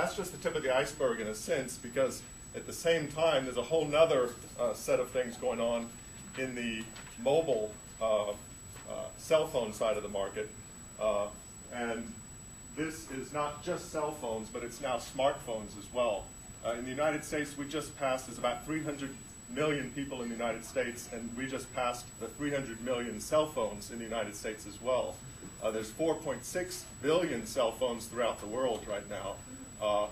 that's just the tip of the iceberg in a sense, because at the same time, there's a whole nother set of things going on in the mobile cell phone side of the market. And this is not just cell phones, but it's now smartphones as well. In the United States, we just passed, there's about 300 million people in the United States, and we just passed the 300 million cell phones in the United States as well. There's 4.6 billion cell phones throughout the world right now.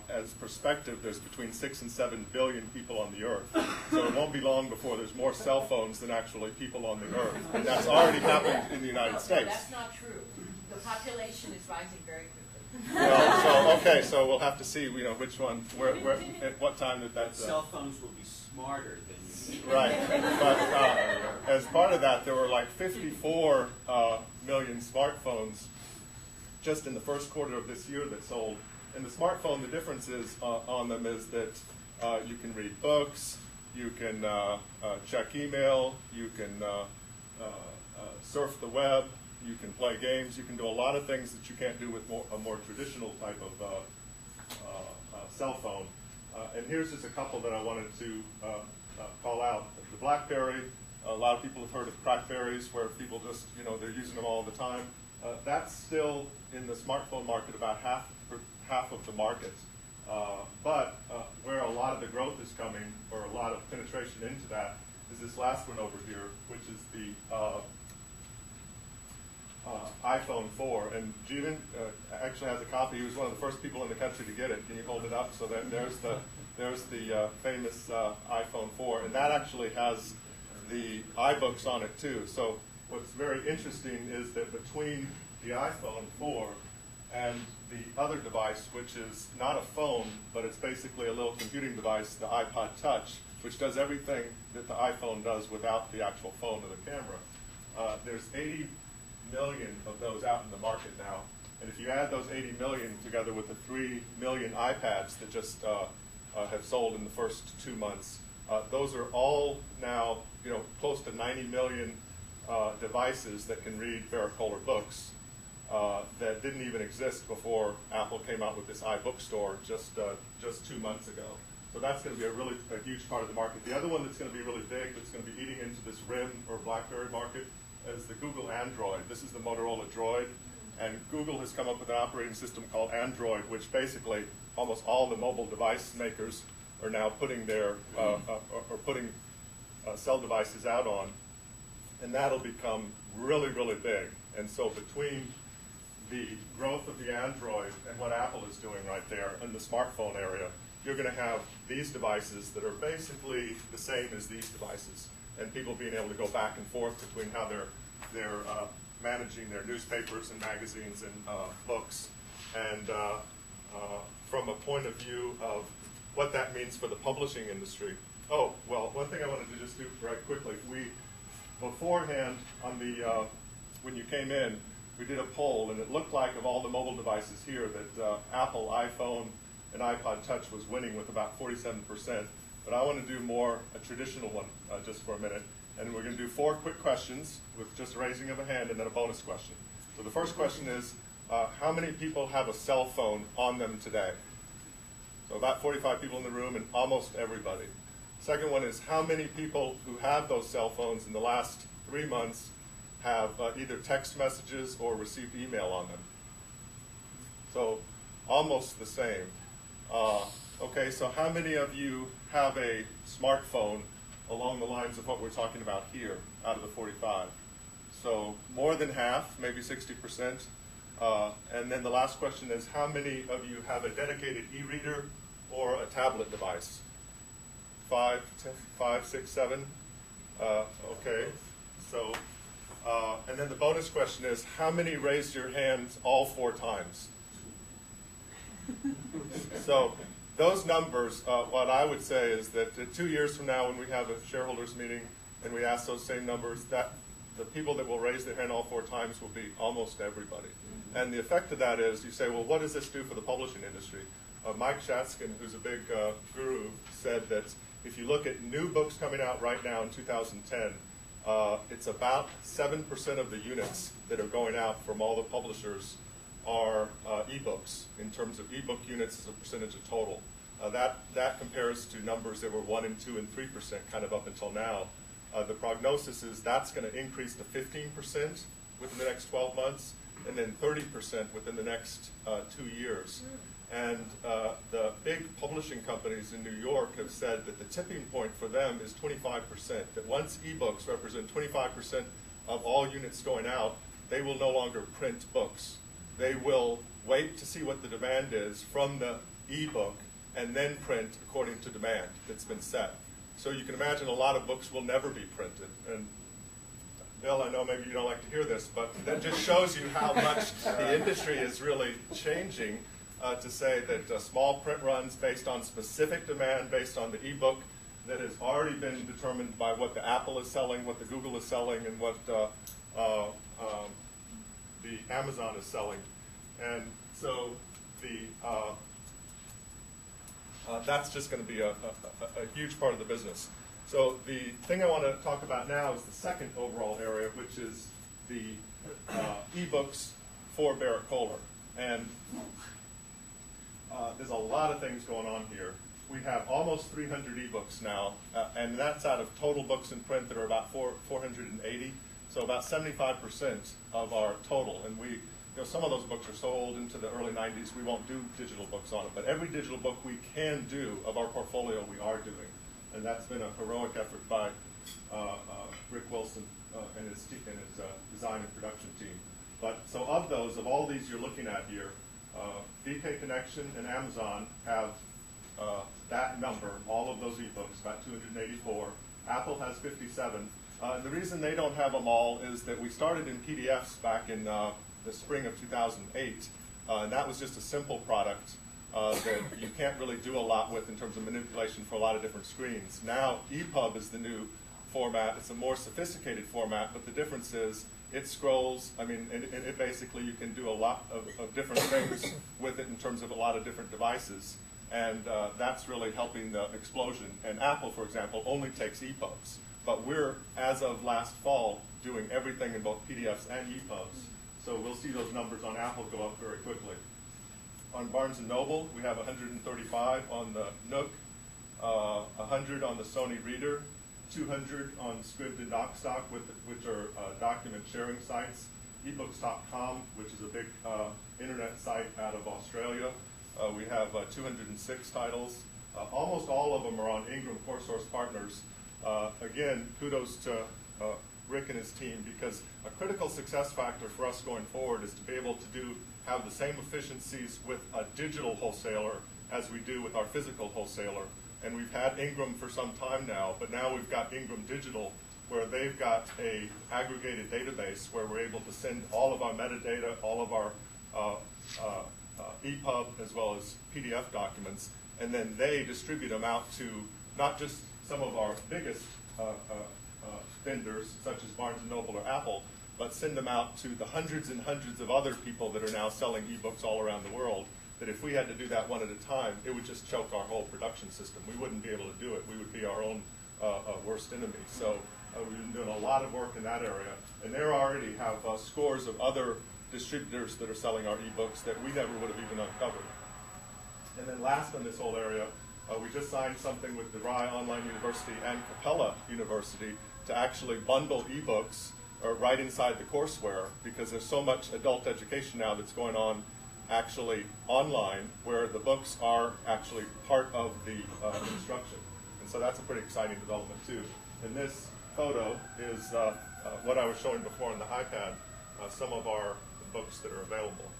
As perspective, there's between 6 and 7 billion people on the earth. So it won't be long before there's more cell phones than actually people on the earth. And that's already happened in the United States. That's not true. The population is rising very quickly. Well, so we'll have to see, which one, where at what time that. Cell phones will be smarter than you. Right. But as part of that, there were like 54 million smartphones just in the first quarter of this year that sold. And the smartphone, the difference is on them is that you can read books, you can check email, you can surf the web, you can play games, you can do a lot of things that you can't do with a more traditional type of cell phone. And here's just a couple that I wanted to call out. The BlackBerry, a lot of people have heard of Crackberries, where people just, they're using them all the time. That's still in the smartphone market about half of the market. But where a lot of the growth is coming, or a lot of penetration into that, is this last one over here, which is the iPhone 4. And Jeevan actually has a copy. He was one of the first people in the country to get it. Can you hold it up? So that there's the famous iPhone 4. And that actually has the iBooks on it too. So what's very interesting is that between the iPhone 4 and the other device, which is not a phone, but it's basically a little computing device, the iPod Touch, which does everything that the iPhone does without the actual phone or the camera. There's 80 million of those out in the market now. And if you add those 80 million together with the 3 million iPads that just have sold in the first 2 months, those are all now close to 90 million devices that can read Berrett Koehler books. That didn't even exist before Apple came out with this iBook store just 2 months ago. So that's going to be a huge part of the market. The other one that's going to be really big, that's going to be eating into this RIM or BlackBerry market, is the Google Android. This is the Motorola Droid, and Google has come up with an operating system called Android, which basically almost all the mobile device makers are now putting their putting cell devices out on, and that'll become really, really big. And so between the growth of the Android and what Apple is doing right there in the smartphone area, you're going to have these devices that are basically the same as these devices, and people being able to go back and forth between how they're managing their newspapers and magazines and books. And from a point of view of what that means for the publishing industry. Oh, well, one thing I wanted to just do right quickly. Beforehand, on the when you came in, we did a poll, and it looked like of all the mobile devices here that Apple, iPhone, and iPod Touch was winning with about 47%. But I want to do more a traditional one just for a minute. And we're going to do 4 quick questions with just raising of a hand and then a bonus question. So the first question is, how many people have a cell phone on them today? So about 45 people in the room and almost everybody. Second one is, how many people who have those cell phones in the last 3 months have either text messages or received email on them? So almost the same. Okay, so how many of you have a smartphone along the lines of what we're talking about here out of the 45? So more than half, maybe 60%. And then the last question is, how many of you have a dedicated e-reader or a tablet device? 5, 6, 7? Okay, so, and then the bonus question is, how many raised your hands all 4 times? So those numbers, what I would say is that 2 years from now when we have a shareholders meeting and we ask those same numbers, that the people that will raise their hand all 4 times will be almost everybody. And the effect of that is, you say, well, what does this do for the publishing industry? Mike Shatskin, who's a big guru, said that if you look at new books coming out right now in 2010, it's about 7% of the units that are going out from all the publishers are ebooks in terms of ebook units as a percentage of total. That compares to numbers that were 1% and 2% and 3% kind of up until now. The prognosis is that's going to increase to 15% within the next 12 months, and then 30% within the next 2 years. And the big publishing companies in New York have said that the tipping point for them is 25%, that once ebooks represent 25% of all units going out, they will no longer print books. They will wait to see what the demand is from the ebook and then print according to demand that's been set. So you can imagine a lot of books will never be printed. And Bill, I know maybe you don't like to hear this, but that just shows you how much the industry is really changing to say that small print runs based on specific demand, based on the ebook that has already been determined by what the Apple is selling, what the Google is selling, and what the Amazon is selling. And so that's just going to be a huge part of the business. So the thing I want to talk about now is the second overall area, which is the ebooks for Berrett Koehler. And there's a lot of things going on here. We have almost 300 ebooks now, and that's out of total books in print that are about 480. So about 75% of our total. And some of those books are so old into the early 90s, we won't do digital books on it. But every digital book we can do of our portfolio, we are doing. And that's been a heroic effort by Rick Wilson and his design and production team. But so of all these you're looking at here, VK Connection and Amazon have that number, all of those ebooks, about 284. Apple has 57. And the reason they don't have them all is that we started in PDFs back in the spring of 2008, and that was just a simple product that you can't really do a lot with in terms of manipulation for a lot of different screens. Now, EPUB is the new format. It's a more sophisticated format, but the difference is it scrolls. I mean, it basically, you can do a lot of different things with it in terms of a lot of different devices, and that's really helping the explosion. And Apple, for example, only takes EPUBs. But we're, as of last fall, doing everything in both PDFs and EPUBs. So we'll see those numbers on Apple go up very quickly. On Barnes & Noble, we have 135 on the Nook, 100 on the Sony Reader, 200 on Scribd and DocStock, which are document sharing sites. eBooks.com, which is a big internet site out of Australia. We have 206 titles. Almost all of them are on Ingram Core Source Partners. Again, kudos to Rick and his team, because a critical success factor for us going forward is to be able to have the same efficiencies with a digital wholesaler as we do with our physical wholesaler. And we've had Ingram for some time now, but now we've got Ingram Digital, where they've got a aggregated database where we're able to send all of our metadata, all of our EPUB as well as PDF documents, and then they distribute them out to not just some of our biggest vendors, such as Barnes & Noble or Apple, but send them out to the hundreds and hundreds of other people that are now selling ebooks all around the world, that if we had to do that one at a time, it would just choke our whole production system. We wouldn't be able to do it. We would be our own worst enemy. So we've been doing a lot of work in that area. And they already have scores of other distributors that are selling our ebooks that we never would have even uncovered. And then last in this whole area, we just signed something with DeVry Online University and Capella University to actually bundle ebooks right inside the courseware, because there's so much adult education now that's going on actually online, where the books are actually part of the instruction. And so that's a pretty exciting development too. And this photo is what I was showing before on the iPad, some of our books that are available.